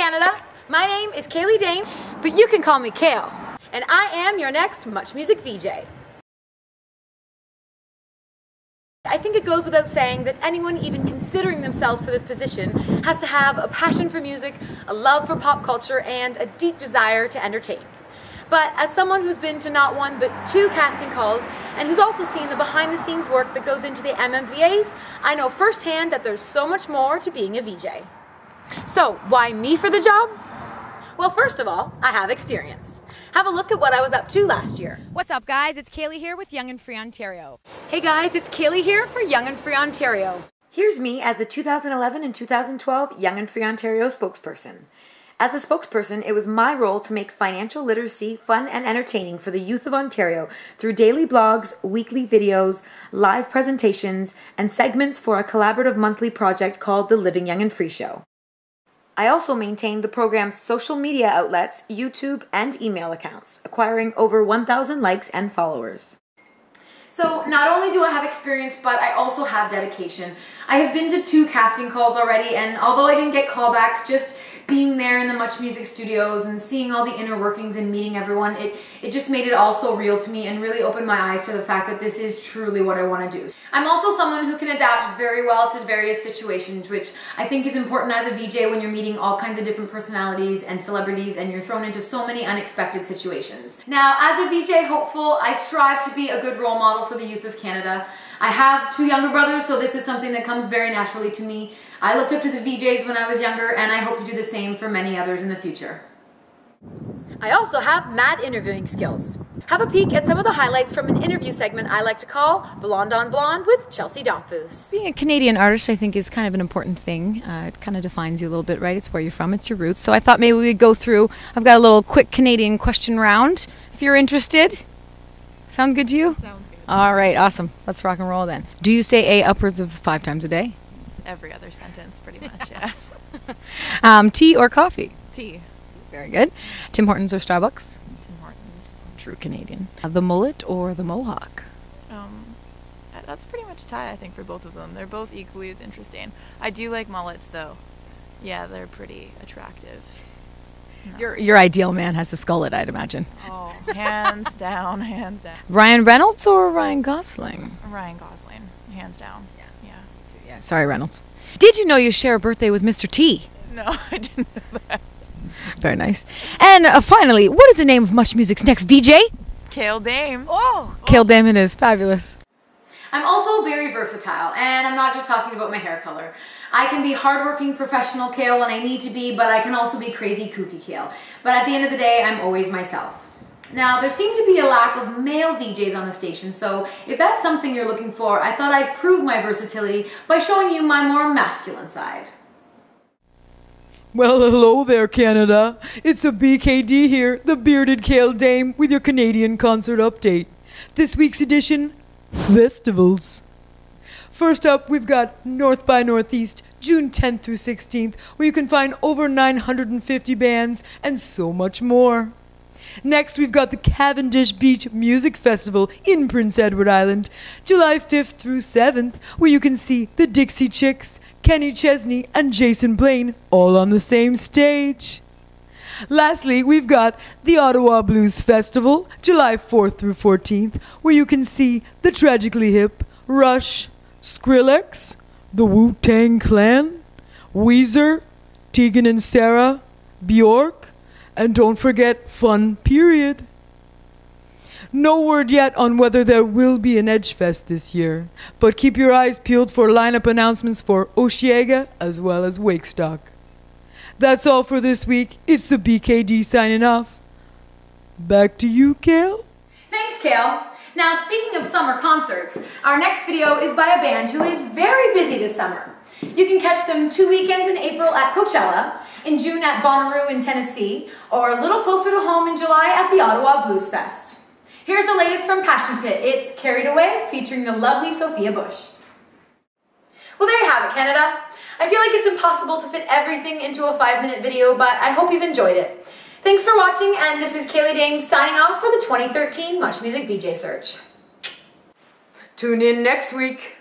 Canada. My name is Kaylie Dame, but you can call me Kayl, and I am your next MuchMusic VJ. I think it goes without saying that anyone even considering themselves for this position has to have a passion for music, a love for pop culture, and a deep desire to entertain. But as someone who's been to not one but 2 casting calls and who's also seen the behind-the-scenes work that goes into the MMVAs, I know firsthand that there's so much more to being a VJ. So, why me for the job? Well, first of all, I have experience. Have a look at what I was up to last year. What's up, guys? It's Kaylie here with Young and Free Ontario. Hey guys, it's Kaylie here for Young and Free Ontario. Here's me as the 2011 and 2012 Young and Free Ontario spokesperson. As the spokesperson, it was my role to make financial literacy fun and entertaining for the youth of Ontario through daily blogs, weekly videos, live presentations, and segments for a collaborative monthly project called the Living Young and Free Show. I also maintained the program's social media outlets, YouTube, and email accounts, acquiring over 1,000 likes and followers. So not only do I have experience, but I also have dedication. I have been to 2 casting calls already, and although I didn't get callbacks, just being there in the MuchMusic studios and seeing all the inner workings and meeting everyone, it just made it all so real to me and really opened my eyes to the fact that this is truly what I want to do. I'm also someone who can adapt very well to various situations, which I think is important as a VJ when you're meeting all kinds of different personalities and celebrities and you're thrown into so many unexpected situations. Now, as a VJ hopeful, I strive to be a good role model for the youth of Canada. I have 2 younger brothers, so this is something that comes very naturally to me. I looked up to the VJs when I was younger, and I hope to do the same for many others in the future. I also have mad interviewing skills. Have a peek at some of the highlights from an interview segment I like to call Blonde on Blonde with Chelsea Domfus. Being a Canadian artist, I think, is kind of an important thing. It kind of defines you a little bit, right? It's where you're from, it's your roots. So I thought maybe we'd go through, I've got a little quick Canadian question round, if you're interested. Sound good to you? Sounds good. All right, awesome. Let's rock and roll then. Do you say upwards of 5 times a day? It's every other sentence, pretty much, yeah. Tea or coffee? Tea. Very good. Tim Hortons or Starbucks? Tim Hortons. True Canadian. The mullet or the mohawk? That's pretty much tie, I think, for both of them. They're both equally as interesting. I do like mullets, though. Yeah, they're pretty attractive. No. Your ideal man has a skullet, I'd imagine. Oh, hands down, hands down. Ryan Reynolds or Ryan Gosling? Ryan Gosling, hands down. Yeah. Sorry, Reynolds. Did you know you share a birthday with Mr. T? No, I didn't know that. Very nice. And finally, what is the name of MuchMusic's next VJ? Kayl Dame. Oh, Kayl Dame it is. Fabulous. I'm also very versatile, and I'm not just talking about my hair color. I can be hardworking professional Kayl when I need to be, but I can also be crazy kooky Kayl. But at the end of the day, I'm always myself. Now, there seemed to be a lack of male VJs on the station, so if that's something you're looking for, I thought I'd prove my versatility by showing you my more masculine side. Well, hello there, Canada. It's a BKD here, the bearded Kayl Dame, with your Canadian concert update. This week's edition, festivals. First up, we've got North by Northeast, June 10th through 16th, where you can find over 950 bands and so much more. Next, we've got the Cavendish Beach Music Festival in Prince Edward Island, July 5th through 7th, where you can see the Dixie Chicks, Kenny Chesney, and Jason Blaine all on the same stage. Lastly, we've got the Ottawa Blues Festival, July 4th through 14th, where you can see the Tragically Hip, Rush, Skrillex, the Wu-Tang Clan, Weezer, Tegan and Sarah, Bjork, and don't forget Fun Period. No word yet on whether there will be an Edgefest this year, but keep your eyes peeled for lineup announcements for Osheaga as well as Wakestock. That's all for this week. It's the BKD signing off. Back to you, Kayl. Thanks, Kayl. Now, speaking of summer concerts, our next video is by a band who is very busy this summer. You can catch them 2 weekends in April at Coachella, in June at Bonnaroo in Tennessee, or a little closer to home in July at the Ottawa Blues Fest. Here's the latest from Passion Pit. It's Carried Away, featuring the lovely Sophia Bush. Well, there you have it, Canada. I feel like it's impossible to fit everything into a 5-minute video, but I hope you've enjoyed it. Thanks for watching, and this is Kaylie Dame signing off for the 2013 MuchMusic VJ Search. Tune in next week.